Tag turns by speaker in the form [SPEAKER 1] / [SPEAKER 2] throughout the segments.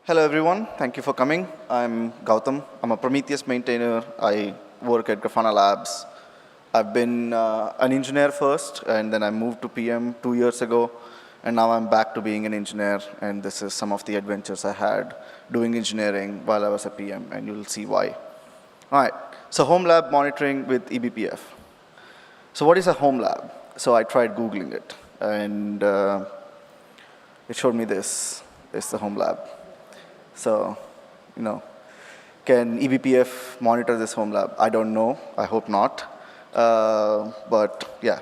[SPEAKER 1] Hello everyone, thank you for coming. I'm Goutham. I'm a Prometheus maintainer. I work at Grafana Labs. I've been an engineer first, and then I moved to PM 2 years ago, and now I'm back to being an engineer, and this is some of the adventures I had doing engineering while I was a PM, and you'll see why. All right, so home lab monitoring with eBPF. So what is a home lab? So I tried Googling it, and it showed me this. It's the home lab. So, can eBPF monitor this home lab? I don't know. I hope not. But yeah,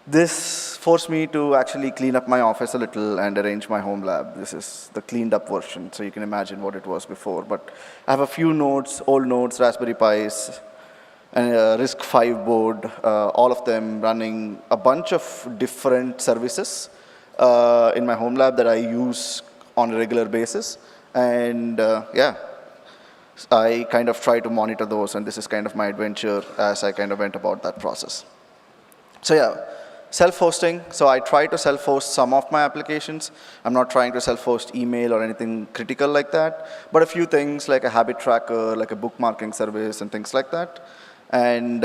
[SPEAKER 1] this forced me to actually clean up my office a little and arrange my home lab. This is the cleaned up version, so you can imagine what it was before. But I have a few nodes, old nodes, Raspberry Pis, and a RISC-V board, all of them running a bunch of different services in my home lab that I use on a regular basis. And yeah, I kind of try to monitor those, and this is kind of my adventure as I kind of went about that process. So yeah, self-hosting. So I try to self-host some of my applications. I'm not trying to self-host email or anything critical like that, but a few things like a habit tracker, like a bookmarking service and things like that. And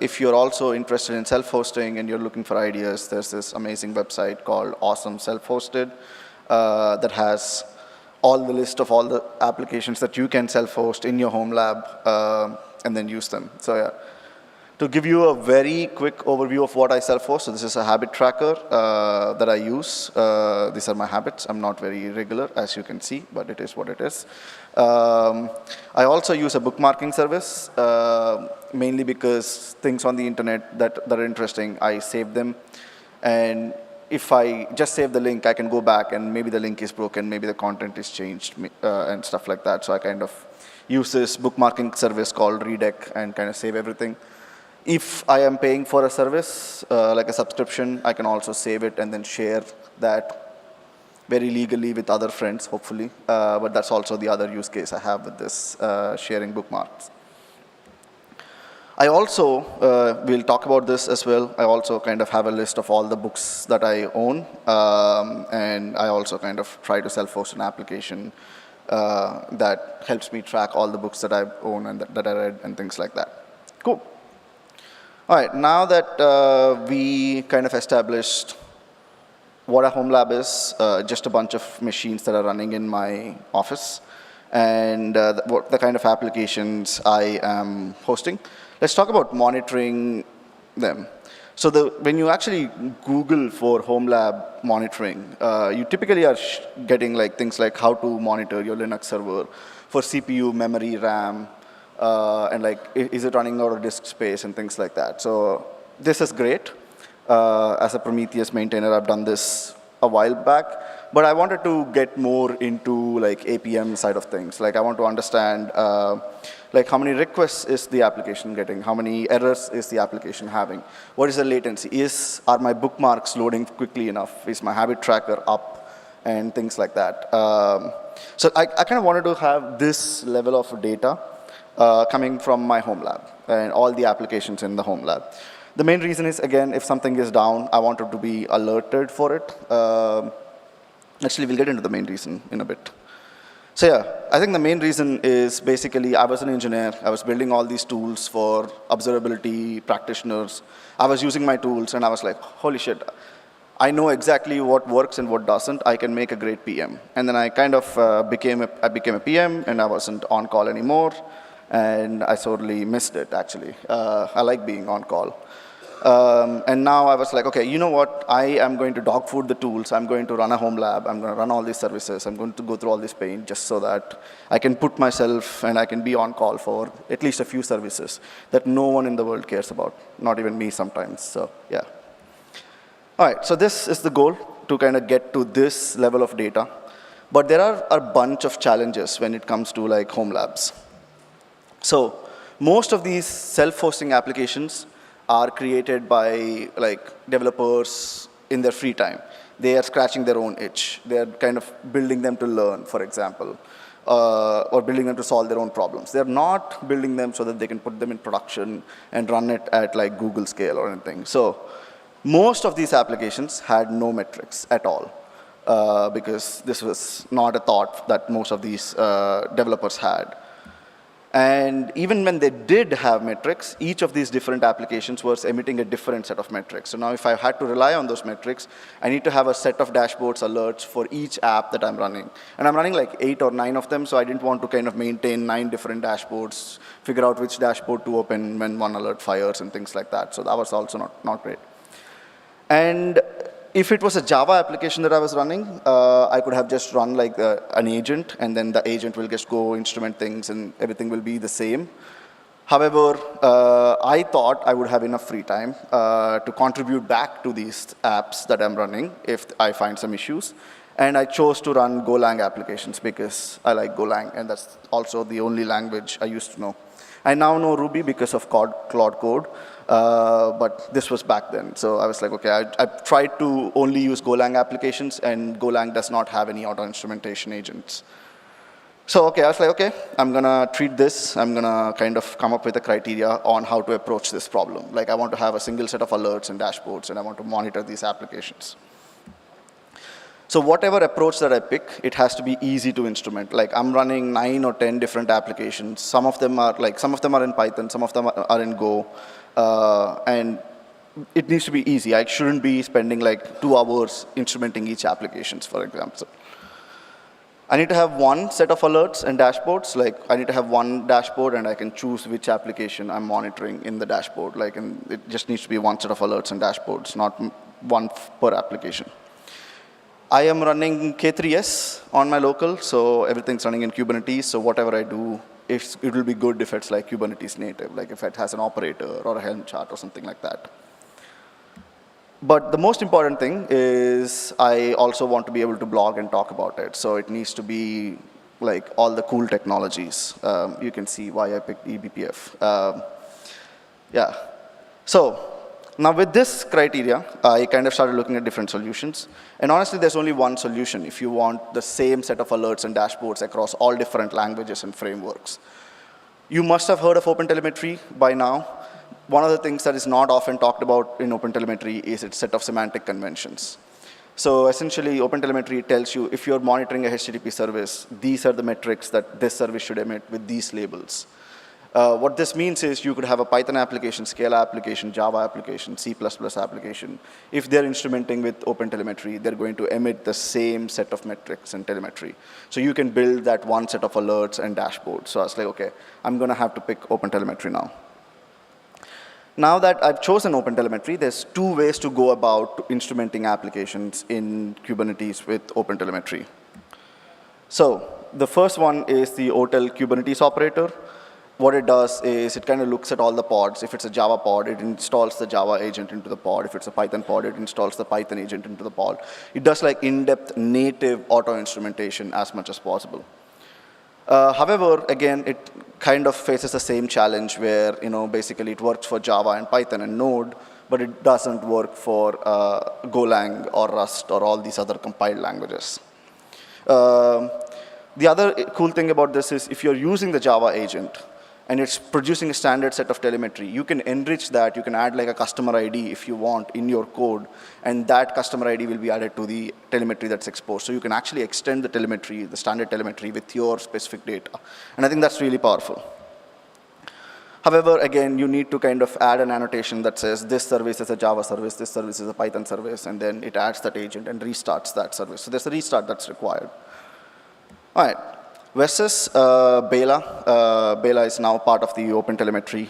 [SPEAKER 1] if you're also interested in self-hosting and you're looking for ideas, there's this amazing website called Awesome Self-Hosted that has all the list of all the applications that you can self-host in your home lab and then use them. So yeah, to give you a very quick overview of what I self-host, so this is a habit tracker that I use. These are my habits. I'm not very regular, as you can see, but it is what it is. I also use a bookmarking service, mainly because things on the internet that are interesting, I save them. And if I just save the link, I can go back and maybe the link is broken, maybe the content is changed and stuff like that. So I kind of use this bookmarking service called Redeck and kind of save everything. If I am paying for a service, like a subscription, I can also save it and then share that very legally with other friends, hopefully. But that's also the other use case I have with this sharing bookmarks. I also, we'll talk about this as well, I also kind of have a list of all the books that I own, and I also kind of try to self-host an application that helps me track all the books that I own and that I read and things like that. Cool. All right, now that we kind of established what a home lab is, just a bunch of machines that are running in my office, and what the kind of applications I am hosting. Let's talk about monitoring them. So when you actually Google for home lab monitoring, you typically are getting like things like how to monitor your Linux server for CPU, memory, RAM, and like is it running out of disk space and things like that. So this is great. As a Prometheus maintainer, I've done this a while back, but I wanted to get more into like APM side of things. Like I want to understand like how many requests is the application getting? How many errors is the application having? What is the latency? Are my bookmarks loading quickly enough? Is my habit tracker up? And things like that. So I kind of wanted to have this level of data coming from my home lab and all the applications in the home lab. The main reason is, again, if something is down, I wanted to be alerted for it. Actually, we'll get into the main reason in a bit. So yeah, I think the main reason is basically I was an engineer. I was building all these tools for observability practitioners. I was using my tools, and I was like, holy shit, I know exactly what works and what doesn't. I can make a great PM. And then I kind of became a PM, and I wasn't on call anymore. And I sorely missed it, actually. I like being on call. And now I was like, okay, you know what? I am going to dog food the tools. I'm going to run a home lab. I'm going to run all these services. I'm going to go through all this pain just so that I can put myself and I can be on call for at least a few services that no one in the world cares about, not even me sometimes. So yeah. All right, so this is the goal, to kind of get to this level of data. But there are a bunch of challenges when it comes to like home labs. So most of these self-hosting applications are created by like developers in their free time. They are scratching their own itch. They are kind of building them to learn, for example, or building them to solve their own problems. They're not building them so that they can put them in production and run it at like Google scale or anything. So most of these applications had no metrics at all. because this was not a thought that most of these developers had. And even when they did have metrics, each of these different applications was emitting a different set of metrics. So now if I had to rely on those metrics, I need to have a set of dashboards, alerts for each app that I'm running. And I'm running like 8 or 9 of them, so I didn't want to kind of maintain 9 different dashboards, figure out which dashboard to open when one alert fires and things like that. So that was also not great. And if it was a Java application that I was running, I could have just run like an agent, and then the agent will just go instrument things, and everything will be the same. However, I thought I would have enough free time to contribute back to these apps that I'm running if I find some issues. And I chose to run Golang applications because I like Golang, and that's also the only language I used to know. I now know Ruby because of Claude Code, but this was back then. So I was like, okay, I tried to only use Golang applications, and Golang does not have any auto-instrumentation agents. So okay, I was like, okay, I'm going to treat this. I'm going to kind of come up with a criteria on how to approach this problem. Like, I want to have a single set of alerts and dashboards, and I want to monitor these applications. So whatever approach that I pick, it has to be easy to instrument. Like, I'm running 9 or 10 different applications. Some of them are in Python, some of them are in Go, and it needs to be easy. I shouldn't be spending like 2 hours instrumenting each applications, for example. I need to have one set of alerts and dashboards. Like, I need to have one dashboard, and I can choose which application I'm monitoring in the dashboard. Like, and it just needs to be one set of alerts and dashboards, not one per application. I am running K3s on my local, so everything's running in Kubernetes. So whatever I do, it will be good if it's like Kubernetes native, like if it has an operator or a Helm chart or something like that. But the most important thing is I also want to be able to blog and talk about it. So it needs to be like all the cool technologies. You can see why I picked eBPF. Yeah. So now with this criteria, I kind of started looking at different solutions. And honestly, there's only one solution if you want the same set of alerts and dashboards across all different languages and frameworks. You must have heard of OpenTelemetry by now. One of the things that is not often talked about in OpenTelemetry is its set of semantic conventions. So essentially, OpenTelemetry tells you if you're monitoring a HTTP service, these are the metrics that this service should emit with these labels. What this means is you could have a Python application, Scala application, Java application, C++ application. If they're instrumenting with OpenTelemetry, they're going to emit the same set of metrics and telemetry. So you can build that one set of alerts and dashboards. So I was like, okay, I'm going to have to pick OpenTelemetry now. Now that I've chosen OpenTelemetry, there's 2 ways to go about instrumenting applications in Kubernetes with OpenTelemetry. So the first one is the OTel Kubernetes operator. What it does is it kind of looks at all the pods. If it's a Java pod, it installs the Java agent into the pod. If it's a Python pod, it installs the Python agent into the pod. It does like in-depth native auto-instrumentation as much as possible. However, again, it kind of faces the same challenge where, basically it works for Java and Python and Node, but it doesn't work for Golang or Rust or all these other compiled languages. The other cool thing about this is if you're using the Java agent, and it's producing a standard set of telemetry, you can enrich that. You can add like a customer ID if you want in your code, and that customer ID will be added to the telemetry that's exposed. So you can actually extend the telemetry, the standard telemetry, with your specific data. And I think that's really powerful. However, again, you need to kind of add an annotation that says this service is a Java service, this service is a Python service, and then it adds that agent and restarts that service. So there's a restart that's required. All right. Versus Beyla. Beyla is now part of the OpenTelemetry.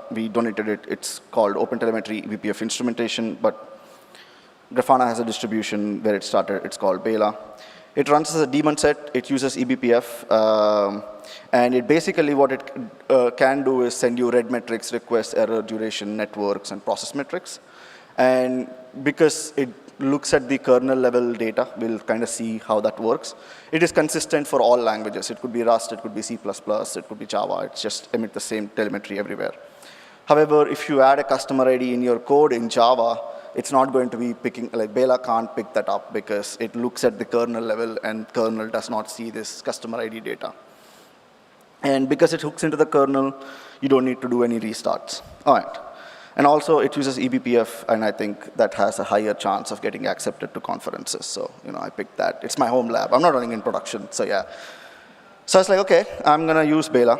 [SPEAKER 1] We donated it. It's called OpenTelemetry eBPF instrumentation, but Grafana has a distribution where it started. It's called Beyla. It runs as a daemon set. It uses eBPF. And it basically, what it can do is send you red metrics, request, error, duration, networks, and process metrics. And because it looks at the kernel level data, we'll kind of see how that works. It is consistent for all languages. It could be Rust, it could be C++, it could be Java. It's just emit the same telemetry everywhere. However, if you add a customer ID in your code in Java, it's not going to be picking, like Beyla can't pick that up because it looks at the kernel level and kernel does not see this customer ID data. And because it hooks into the kernel, you don't need to do any restarts. All right. And also, it uses eBPF, and I think that has a higher chance of getting accepted to conferences. So, I picked that. It's my home lab. I'm not running in production, so yeah. So I was like, okay, I'm going to use Beyla.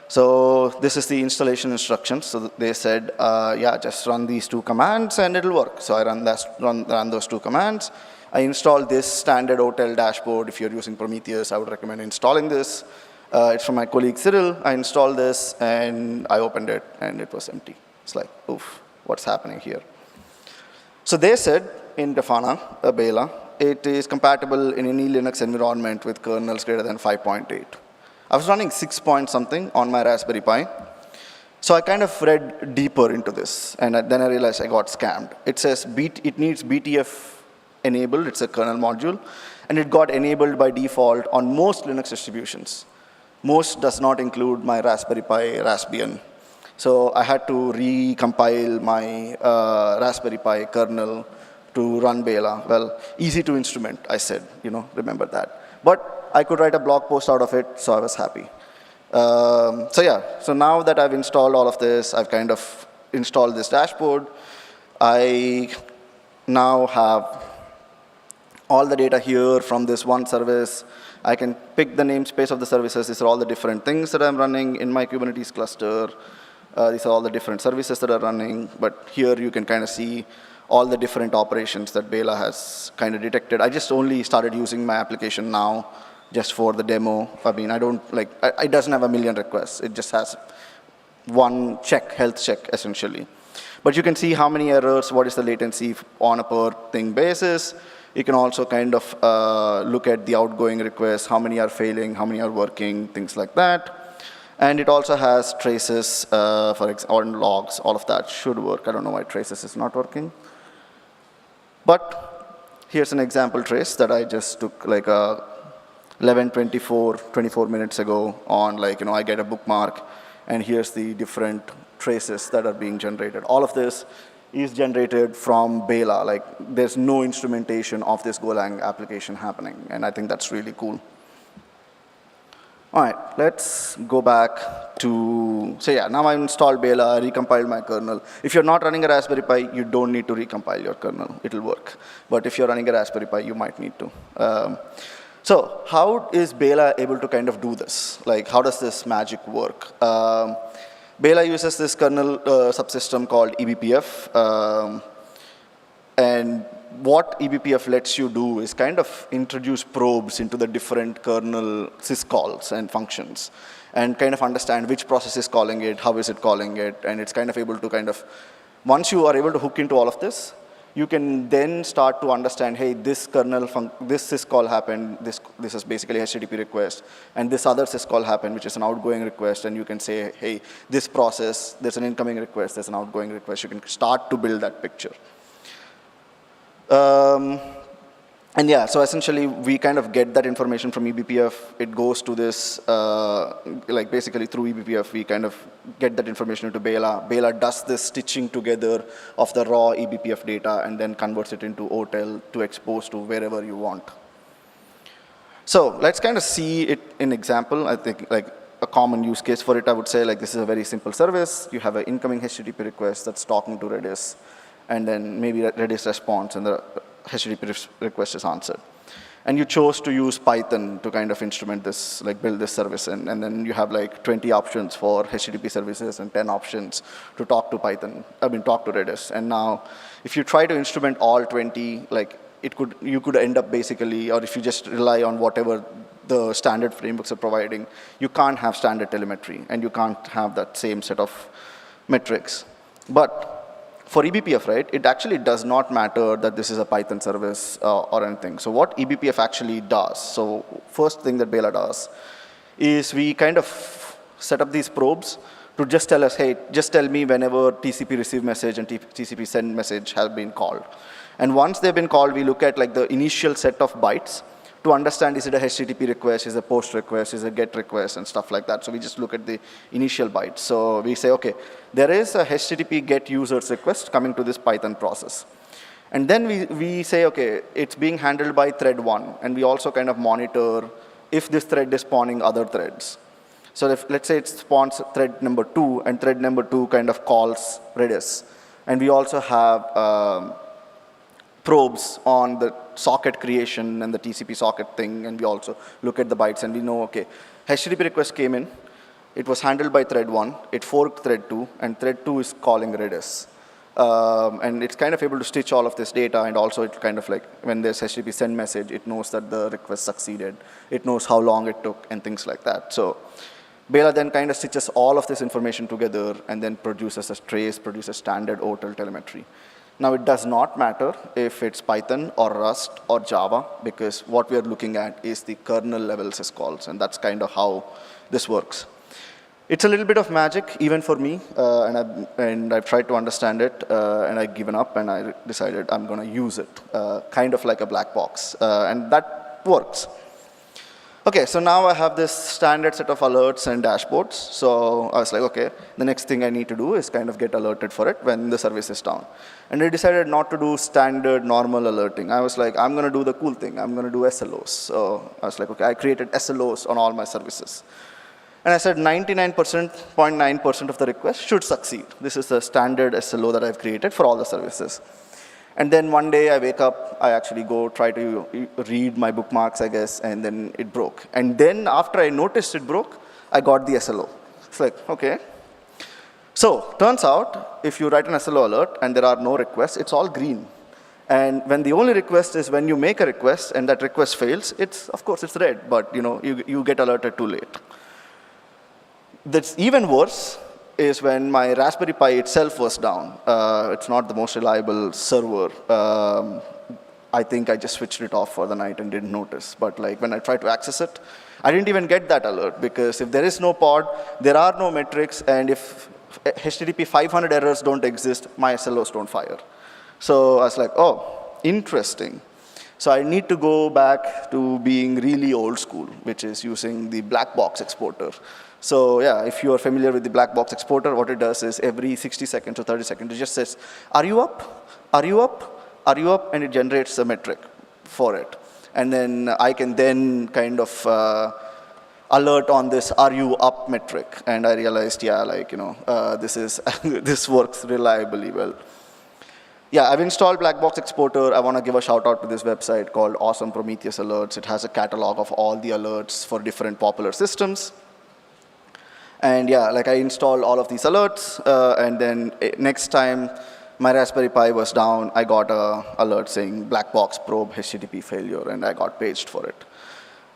[SPEAKER 1] So this is the installation instructions. So they said, yeah, just run these 2 commands, and it'll work. So I run those 2 commands. I installed this standard hotel dashboard. If you're using Prometheus, I would recommend installing this. It's from my colleague Cyril. I installed this, and I opened it, and it was empty. It's like, oof, what's happening here? So they said in Grafana Beyla, it is compatible in any Linux environment with kernels greater than 5.8. I was running 6 point something on my Raspberry Pi. So I kind of read deeper into this, and then I realized I got scammed. It says it needs BTF enabled. It's a kernel module, and it got enabled by default on most Linux distributions. Most does not include my Raspberry Pi Raspbian. So I had to recompile my Raspberry Pi kernel to run Beyla. Well, easy to instrument, I said, remember that. But I could write a blog post out of it, so I was happy. So yeah, so now that I've installed all of this, I've kind of installed this dashboard. I now have all the data here from this one service. I can pick the namespace of the services. These are all the different things that I'm running in my Kubernetes cluster. These are all the different services that are running. But here you can kind of see all the different operations that Beyla has kind of detected. I just only started using my application now just for the demo. I mean, it doesn't have a million requests. It just has one check, health check, essentially. But you can see how many errors, what is the latency on a per thing basis. You can also kind of look at the outgoing requests, how many are failing, how many are working, things like that. And it also has traces, or logs. All of that should work. I don't know why traces is not working. But here's an example trace that I just took like 24 minutes ago on I get a bookmark, and here's the different traces that are being generated. All of this is generated from Beyla. There's no instrumentation of this Golang application happening, and I think that's really cool. All right, let's go back to, so yeah, now I installed Beyla, I recompiled my kernel. If you're not running a Raspberry Pi, you don't need to recompile your kernel. It'll work. But if you're running a Raspberry Pi, you might need to. So how is Beyla able to kind of do this? How does this magic work? Beyla uses this kernel subsystem called eBPF. And what eBPF lets you do is kind of introduce probes into the different kernel syscalls and functions, and kind of understand which process is calling it, how is it calling it, and it's kind of able to once you are able to hook into all of this, you can then start to understand, hey, this kernel, this syscall happened, this is basically HTTP request, and this other syscall happened, which is an outgoing request, and you can say, hey, this process, there's an incoming request, there's an outgoing request. You can start to build that picture. And yeah, so essentially we kind of get that information from eBPF. It goes to this, basically through eBPF, we kind of get that information into Beyla. Beyla does this stitching together of the raw eBPF data and then converts it into OTel to expose to wherever you want. So let's kind of see it in example. I think a common use case for it, I would say, this is a very simple service. You have an incoming HTTP request that's talking to Redis, and then maybe Redis responds, and the HTTP request is answered. And you chose to use Python to kind of instrument this, build this service in, and then you have 20 options for HTTP services and 10 options to talk to talk to Redis. And now, if you try to instrument all 20, you could end up basically, or if you just rely on whatever the standard frameworks are providing, you can't have standard telemetry, and you can't have that same set of metrics. But for eBPF, right, it actually does not matter that this is a Python service or anything. So what eBPF actually does, so first thing that Beyla does is we kind of set up these probes to just tell us, hey, just tell me whenever TCP receive message and TCP send message have been called. And once they've been called, we look at the initial set of bytes to understand, is it a HTTP request, is it a post request, is it a GET request, and stuff like that. So we just look at the initial bytes. So we say, okay, there is a HTTP GET users request coming to this Python process. And then we say, okay, it's being handled by thread 1. And we also kind of monitor if this thread is spawning other threads. So if, let's say it spawns thread number 2, and thread number 2 kind of calls Redis. And we also have probes on the socket creation and the TCP socket thing, and we also look at the bytes, and we know, okay, HTTP request came in, it was handled by thread 1, it forked thread 2, and thread 2 is calling Redis. And it's kind of able to stitch all of this data, and also it kind of like, when there's HTTP send message, it knows that the request succeeded, it knows how long it took, and things like that. So Beyla then kind of stitches all of this information together and then produces a trace, produces standard OpenTelemetry. Now it does not matter if it's Python or Rust or Java, because what we are looking at is the kernel level syscalls, and that's kind of how this works. It's a little bit of magic, even for me, and I've tried to understand it, and I've given up, and I decided I'm going to use it, kind of like a black box, and that works. Okay, so now I have this standard set of alerts and dashboards. So I was like, okay, the next thing I need to do is kind of get alerted for it when the service is down. And I decided not to do standard normal alerting. I was like, I'm going to do the cool thing. I'm going to do SLOs. So I was like, okay, I created SLOs on all my services. And I said 99.9% of the requests should succeed. This is the standard SLO that I've created for all the services. And then one day I wake up, I actually go try to read my bookmarks, I guess, and then it broke. And then after I noticed it broke, I got the SLO. It's like, okay. So turns out, if you write an SLO alert and there are no requests, it's all green. And when the only request is when you make a request and that request fails, of course it's red, but you get alerted too late. That's even worse is when my Raspberry Pi itself was down. It's not the most reliable server. I think I just switched it off for the night and didn't notice. But like when I tried to access it, I didn't even get that alert, because if there is no pod, there are no metrics, and if HTTP 500 errors don't exist, my SLOs don't fire. So I was like, oh, interesting. So I need to go back to being really old school, which is using the black box exporter. So yeah, if you are familiar with the black box exporter, what it does is every 60 seconds or 30 seconds, it just says, are you up? Are you up? Are you up? And it generates a metric for it. And then I can then kind of alert on this are you up metric. And I realized, yeah, like, this works reliably well. Yeah, I've installed Black Box Exporter. I want to give a shout out to this website called Awesome Prometheus Alerts. It has a catalog of all the alerts for different popular systems. And yeah, like I installed all of these alerts, and then next time my Raspberry Pi was down, I got an alert saying black box probe HTTP failure, and I got paged for it.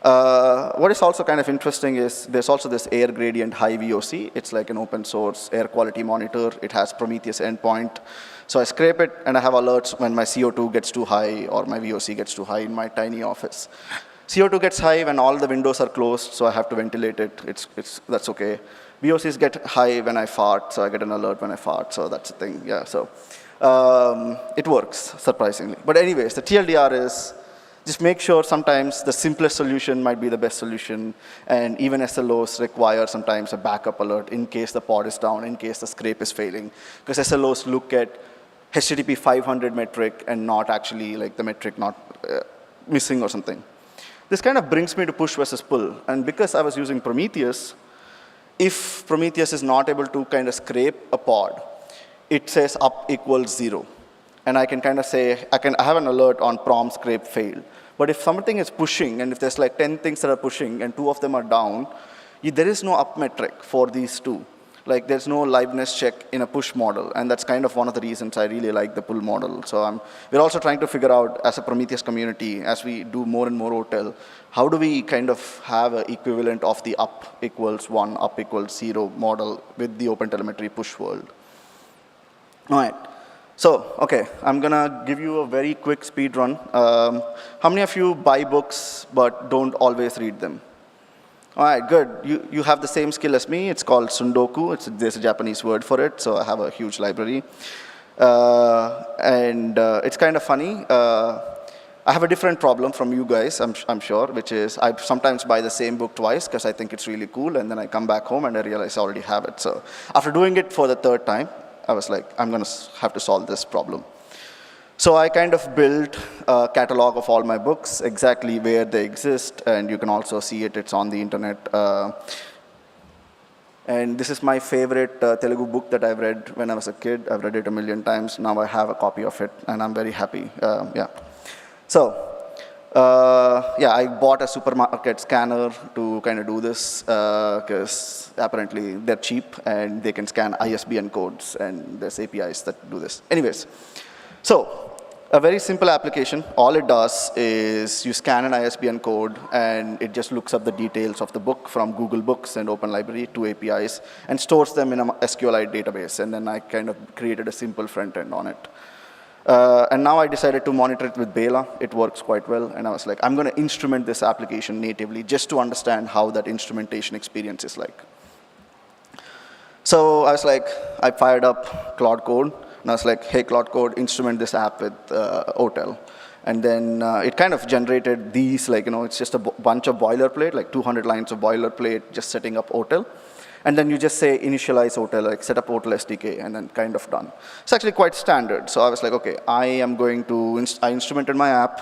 [SPEAKER 1] What is also kind of interesting is there's also this air gradient high VOC. It's like an open source air quality monitor. It has Prometheus endpoint. So I scrape it, and I have alerts when my CO2 gets too high or my VOC gets too high in my tiny office. CO2 gets high when all the windows are closed, so I have to ventilate it. That's okay. VOCs get high when I fart, so I get an alert when I fart, so that's the thing, yeah. So it works, surprisingly. But anyways, the TLDR is just make sure sometimes the simplest solution might be the best solution, and even SLOs require sometimes a backup alert in case the pod is down, in case the scrape is failing, because SLOs look at HTTP 500 metric and not actually like the metric not missing or something. This kind of brings me to push versus pull. And because I was using Prometheus, if Prometheus is not able to kind of scrape a pod, it says up equals 0. And I can kind of say, I have an alert on prom scrape failed. But if something is pushing, and if there's like 10 things that are pushing and 2 of them are down, there is no up metric for these 2. Like there's no liveness check in a push model, and that's kind of one of the reasons I really like the pull model. So we're also trying to figure out, as a Prometheus community, as we do more and more OTel, how do we kind of have an equivalent of the up equals 1, up equals 0 model with the OpenTelemetry push world. All right. So, okay, I'm going to give you a very quick speed run. How many of you buy books but don't always read them? All right, good. You have the same skill as me. It's called sundoku. There's a Japanese word for it, so I have a huge library. It's kind of funny. I have a different problem from you guys, I'm sure, which is I sometimes buy the same book twice because I think it's really cool, and then I come back home and I realize I already have it. So after doing it for the 3rd time, I was like, I'm going to have to solve this problem. So I kind of built a catalog of all my books, exactly where they exist, and you can also see it. It's on the internet. And this is my favorite Telugu book that I've read when I was a kid. I've read it a million times. Now I have a copy of it, and I'm very happy. Yeah. So, yeah, I bought a supermarket scanner to kind of do this because apparently they're cheap and they can scan ISBN codes, and there's APIs that do this. Anyways, so a very simple application. All it does is you scan an ISBN code and it just looks up the details of the book from Google Books and Open Library to APIs and stores them in a SQLite database. And then I kind of created a simple front end on it. And now I decided to monitor it with Beyla. It works quite well. And I was like, I'm going to instrument this application natively just to understand how that instrumentation experience is like. So I was like, I fired up Claude Code. And I was like, hey, Claude Code, instrument this app with OTel. And then it kind of generated these, like, it's just a bunch of boilerplate, like 200 lines of boilerplate, just setting up OTel. And then you just say initialize OTel, like set up OTel SDK, and then kind of done. It's actually quite standard. So I was like, okay, I am going to, I instrumented my app,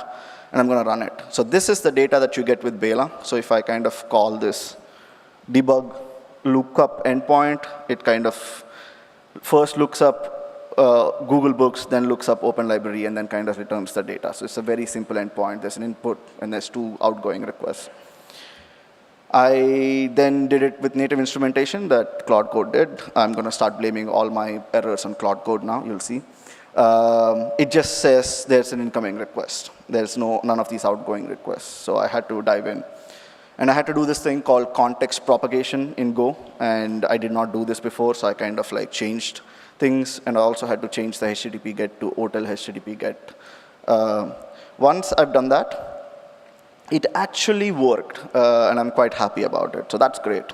[SPEAKER 1] and I'm going to run it. So this is the data that you get with Beyla. So if I kind of call this debug lookup endpoint, it kind of first looks up Google Books, then looks up Open Library, and then kind of returns the data. So it's a very simple endpoint. There's an input, and there's 2 outgoing requests. I then did it with native instrumentation that Claude Code did. I'm going to start blaming all my errors on Claude Code now, you'll see. It just says there's an incoming request. There's none of these outgoing requests. So I had to dive in. And I had to do this thing called context propagation in Go. And I did not do this before, so I kind of like changed things. And I also had to change the HTTP get to OTel HTTP get. Once I've done that, it actually worked, and I'm quite happy about it. So that's great.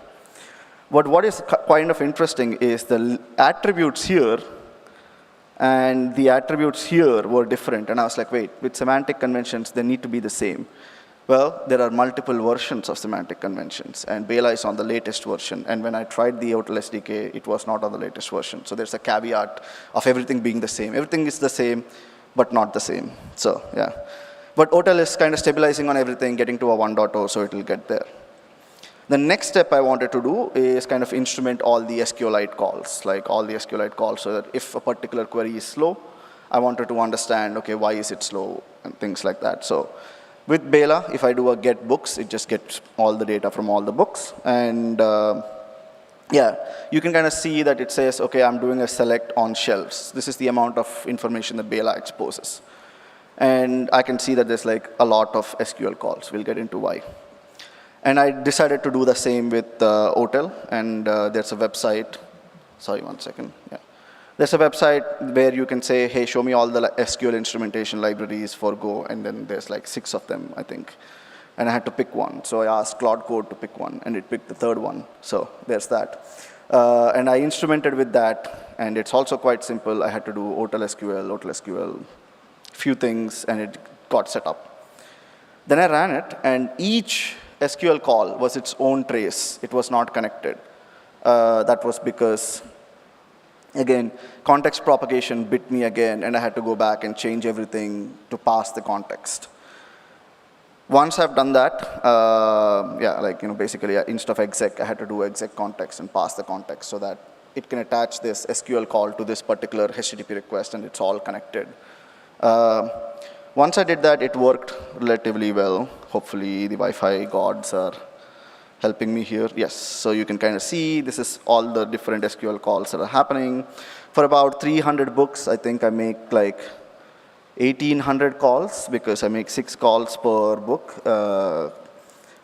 [SPEAKER 1] But what is kind of interesting is the attributes here and the attributes here were different. And I was like, wait, with semantic conventions, they need to be the same. Well, there are multiple versions of semantic conventions, and Beyla is on the latest version. And when I tried the OTel SDK, it was not on the latest version. So there's a caveat of everything being the same. Everything is the same, but not the same. So, yeah. But OTel is kind of stabilizing on everything, getting to a 1.0, so it will get there. The next step I wanted to do is kind of instrument all the SQLite calls, like all the SQLite calls, so that if a particular query is slow, I wanted to understand, okay, why is it slow, and things like that. So with Beyla, if I do a get books, it just gets all the data from all the books. And yeah, you can kind of see that it says, okay, I'm doing a select on shelves. This is the amount of information that Beyla exposes. And I can see that there's like a lot of SQL calls. We'll get into why. And I decided to do the same with OTel. And there's a website. Sorry, one second. Yeah. There's a website where you can say, hey, show me all the SQL instrumentation libraries for Go. And then there's like 6 of them, I think. And I had to pick one. So I asked Claude Code to pick one, and it picked the 3rd one. So there's that. And I instrumented with that. And it's also quite simple. I had to do OTel SQL, few things, and it got set up. Then I ran it, and each SQL call was its own trace. It was not connected. That was because, again, context propagation bit me again, and I had to go back and change everything to pass the context. Once I've done that, yeah, like, basically, instead of exec, I had to do exec context and pass the context so that it can attach this SQL call to this particular HTTP request, and it's all connected. Once I did that, it worked relatively well. Hopefully, the Wi-Fi gods are helping me here. Yes, so you can kind of see this is all the different SQL calls that are happening. For about 300 books, I think I make like 1,800 calls because I make 6 calls per book.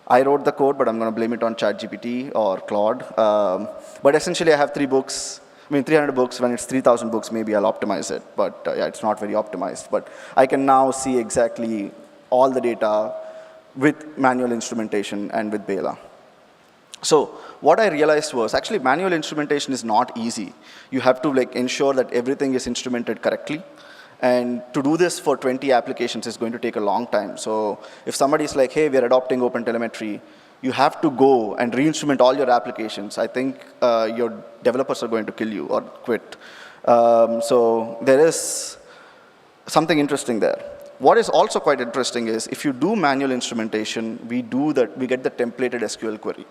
[SPEAKER 1] I wrote the code, but I'm going to blame it on ChatGPT or Claude. But essentially, I have 3 books. 300 books. When it's 3,000 books, maybe I'll optimize it. But yeah, it's not very optimized. But I can now see exactly all the data with manual instrumentation and with Beyla. So what I realized was actually manual instrumentation is not easy. You have to ensure that everything is instrumented correctly. And to do this for 20 applications is going to take a long time. So if somebody's like, hey, we're adopting OpenTelemetry, you have to go and re-instrument all your applications. I think your developers are going to kill you or quit. So there is something interesting there. What is also quite interesting is if you do manual instrumentation, we get the templated SQL query.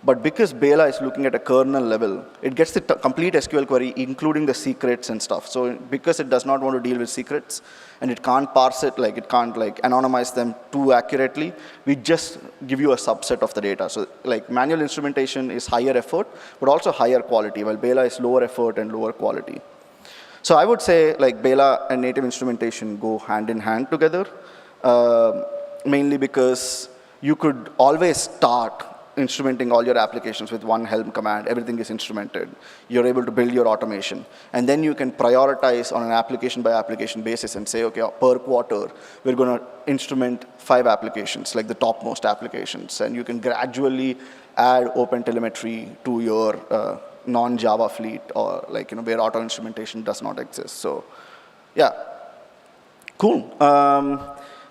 [SPEAKER 1] But because Beyla is looking at a kernel level, it gets the complete SQL query, including the secrets and stuff. So because it does not want to deal with secrets, and it can't parse it, like it can't like anonymize them too accurately, we just give you a subset of the data. So like manual instrumentation is higher effort, but also higher quality, while Beyla is lower effort and lower quality. So I would say like Beyla and native instrumentation go hand in hand together, mainly because you could always start instrumenting all your applications with one Helm command. Everything is instrumented. You're able to build your automation. And then you can prioritize on an application by application basis and say, okay, per quarter, we're going to instrument 5 applications, like the topmost applications. And you can gradually add OpenTelemetry to your non-Java fleet, or like, where auto instrumentation does not exist. So yeah, cool.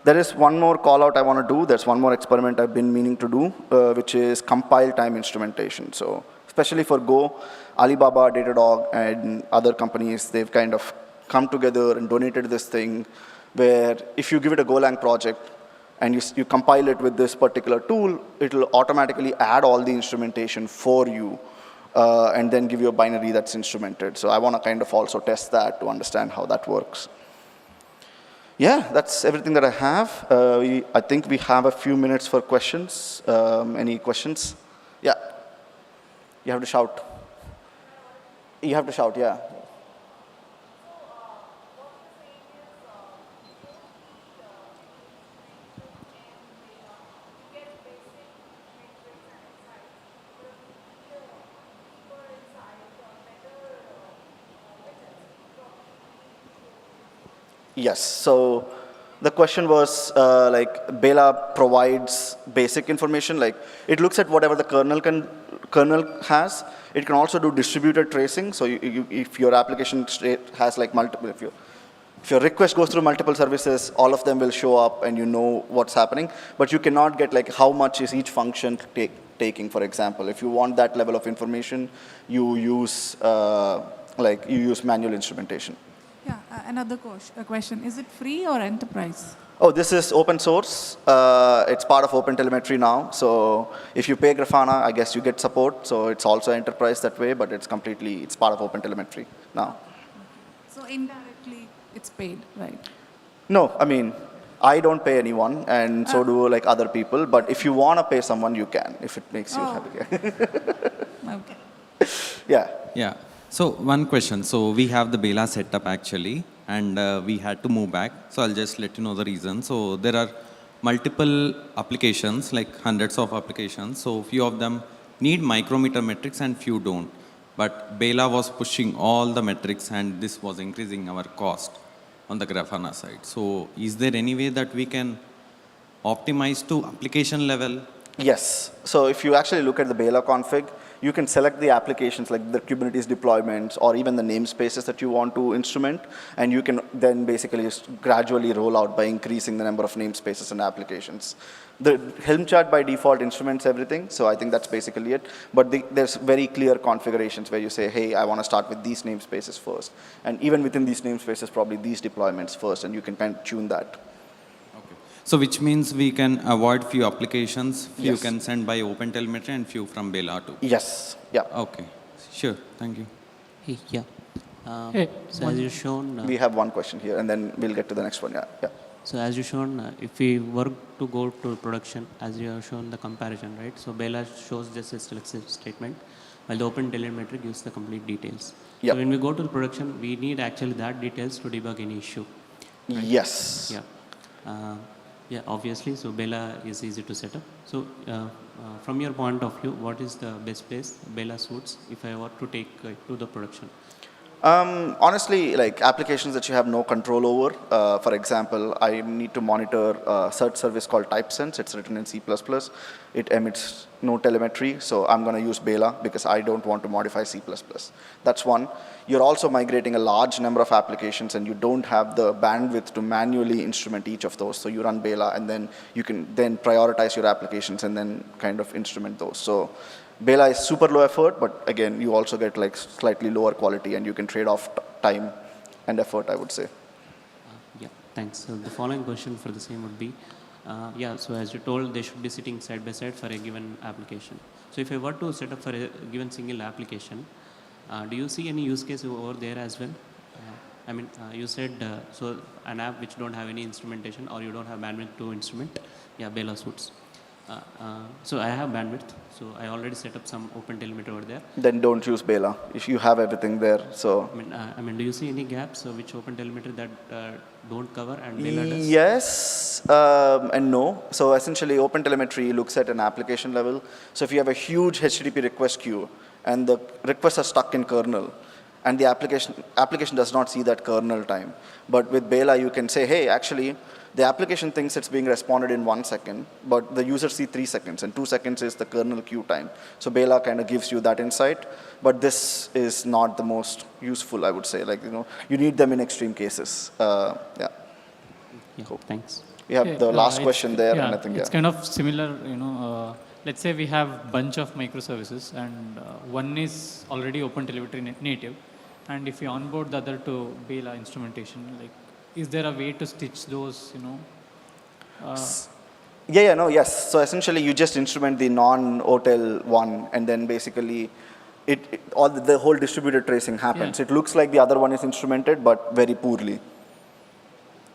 [SPEAKER 1] There is one more call out I want to do. There's one more experiment I've been meaning to do, which is compile time instrumentation. So especially for Go, Alibaba, Datadog, and other companies, they've kind of come together and donated this thing where if you give it a Golang project and you compile it with this particular tool, it'll automatically add all the instrumentation for you and then give you a binary that's instrumented. So I want to kind of also test that to understand how that works. Yeah, that's everything that I have. I think we have a few minutes for questions. Any questions? Yeah. You have to shout. You have to shout, yeah. Yes, so the question was like Beyla provides basic information, like it looks at whatever the kernel has. It can also do distributed tracing. So if your application has like multiple, if your request goes through multiple services, all of them will show up and you know what's happening. But you cannot get like how much is each function taking, for example. If you want that level of information, you use manual instrumentation.
[SPEAKER 2] Yeah, another question. Is it free or enterprise?
[SPEAKER 1] Oh, this is open source. It's part of OpenTelemetry now. So if you pay Grafana, I guess you get support. So it's also enterprise that way, but it's part of OpenTelemetry now.
[SPEAKER 2] So indirectly, it's paid, right?
[SPEAKER 1] No, I mean, I don't pay anyone, and so do like other people. But if you want to pay someone, you can, if it makes you happy.
[SPEAKER 2] Okay.
[SPEAKER 1] Yeah.
[SPEAKER 3] Yeah. So one question. So we have the Beyla setup actually, and we had to move back. So I'll just let you know the reason. So there are multiple applications, like hundreds of applications. So few of them need micrometer metrics and few don't. But Beyla was pushing all the metrics, and this was increasing our cost on the Grafana side. So is there any way that we can optimize to application level?
[SPEAKER 1] Yes. So if you actually look at the Beyla config, you can select the applications like the Kubernetes deployments or even the namespaces that you want to instrument, and you can then basically gradually roll out by increasing the number of namespaces and applications. The Helm chart by default instruments everything, so I think that's basically it. But there's very clear configurations where you say, hey, I want to start with these namespaces first. And even within these namespaces, probably these deployments first, and you can kind of tune that.
[SPEAKER 3] So which means we can avoid few applications, few can send by OpenTelemetry and few from Beyla too.
[SPEAKER 1] Yes, yeah.
[SPEAKER 3] Okay, sure, thank you.
[SPEAKER 4] Hey, yeah. So as you shown,
[SPEAKER 1] we have one question here, and then we'll get to the next one. Yeah.
[SPEAKER 4] So as you shown, if we were to go to production, as you have shown the comparison, right? So Beyla shows just a selective statement, while the OpenTelemetry gives the complete details.
[SPEAKER 1] Yep.
[SPEAKER 4] So when we go to the production, we need actually that details to debug any issue. Right?
[SPEAKER 1] Yes.
[SPEAKER 4] Yeah. Yeah, obviously, so Beyla is easy to set up. So from your point of view, what is the best place Beyla suits if I were to take to the production?
[SPEAKER 1] Honestly, like applications that you have no control over, for example, I need to monitor a search service called TypeSense. It's written in C++. It emits no telemetry, so I'm going to use Beyla because I don't want to modify C++. That's one. You're also migrating a large number of applications, and you don't have the bandwidth to manually instrument each of those. So you run Beyla, and then you can then prioritize your applications and then kind of instrument those. So Beyla is super low effort, but again, you also get like slightly lower quality, and you can trade off time and effort, I would say.
[SPEAKER 4] Yeah, thanks. So the following question for the same would be, Yeah, so as you told, they should be sitting side by side for a given application. So if I were to set up for a given single application, do you see any use case over there as well? You said, so an app which don't have any instrumentation or you don't have bandwidth to instrument, yeah, Beyla suits. So I have bandwidth, so I already set up some OpenTelemetry over there.
[SPEAKER 1] Then don't use Beyla if you have everything there. So
[SPEAKER 4] Do you see any gaps which OpenTelemetry that don't cover and Beyla does?
[SPEAKER 1] yes and no. So essentially, OpenTelemetry looks at an application level. So if you have a huge HTTP request queue and the requests are stuck in kernel, and the application does not see that kernel time. But with Beyla, you can say, hey, actually, the application thinks it's being responded in 1 second, but the user sees 3 seconds, and 2 seconds is the kernel queue time. So Beyla kind of gives you that insight, but this is not the most useful, I would say. You need them in extreme cases.
[SPEAKER 4] Yeah,
[SPEAKER 1] Cool.
[SPEAKER 4] thanks.
[SPEAKER 1] We have the last question there, and I think,
[SPEAKER 5] it's kind of similar, let's say we have bunch of microservices and one is already OpenTelemetry native, and if you onboard the other to Beyla instrumentation, is there a way to stitch those,
[SPEAKER 1] Yes. So essentially, you just instrument the non-OTel one, and then basically, the whole distributed tracing happens.
[SPEAKER 5] Yeah.
[SPEAKER 1] It looks like the other one is instrumented, but very poorly.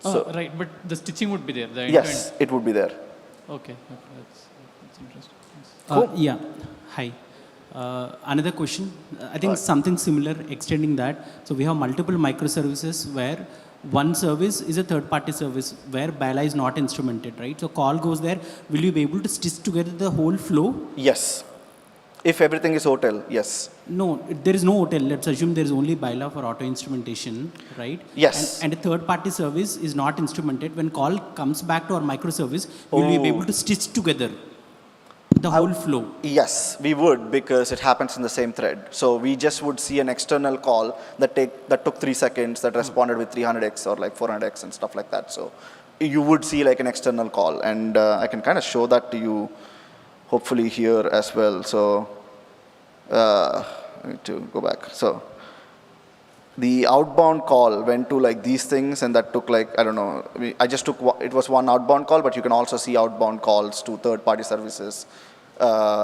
[SPEAKER 5] Right, but the stitching would be there. The
[SPEAKER 1] Yes, it would be there.
[SPEAKER 5] Okay, that's interesting. Thanks.
[SPEAKER 6] Yeah. Hi. Another question. I think something similar, extending that. So we have multiple microservices where one service is a third-party service where Beyla is not instrumented, right? So call goes there. Will you be able to stitch together the whole flow?
[SPEAKER 1] Yes. If everything is OTel, yes.
[SPEAKER 6] No, there is no OTel. Let's assume there is only Beyla for auto instrumentation, right?
[SPEAKER 1] Yes.
[SPEAKER 6] And a third-party service is not instrumented. When call comes back to our microservice, will you be able to stitch together the whole flow?
[SPEAKER 1] Yes, we would, because it happens in the same thread. So we just would see an external call that took 3 seconds, that responded with 300x or 400x and stuff like that. So you would see an external call, and I can kind of show that to you, hopefully here as well. So I need to go back. So the outbound call went to these things, and that took I don't know. I just took, it was one outbound call, but you can also see outbound calls to third-party services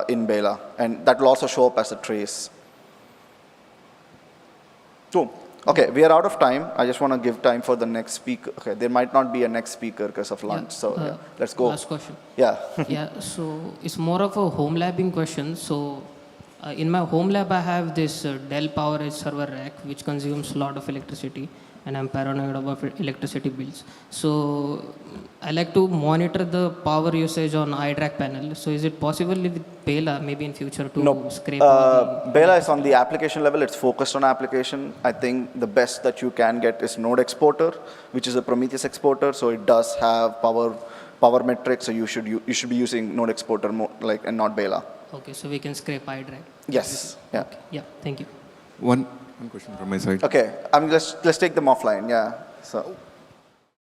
[SPEAKER 1] in Beyla, and that will also show up as a trace. Cool. Okay, we are out of time. I just want to give time for the next speaker. Okay, there might not be a next speaker because of lunch, so let's go.
[SPEAKER 7] Last question.
[SPEAKER 1] Yeah.
[SPEAKER 7] Yeah, so it's more of a home labbing question. So in my home lab, I have this Dell PowerEdge server rack, which consumes a lot of electricity, and I'm paranoid about electricity bills. So I like to monitor the power usage on iDRAC panel. So is it possible with Beyla, maybe in future, to scrape all the...
[SPEAKER 1] Beyla is on the application level. It's focused on application. I think the best that you can get is Node Exporter, which is a Prometheus exporter. So it does have power metrics. So you should be using Node Exporter and not Beyla.
[SPEAKER 7] Okay, so we can scrape iDRAC.
[SPEAKER 1] Yes. Yeah.
[SPEAKER 7] Okay. Yeah, thank you.
[SPEAKER 8] One question from my side.
[SPEAKER 1] Okay. Let's take them offline. Yeah. So.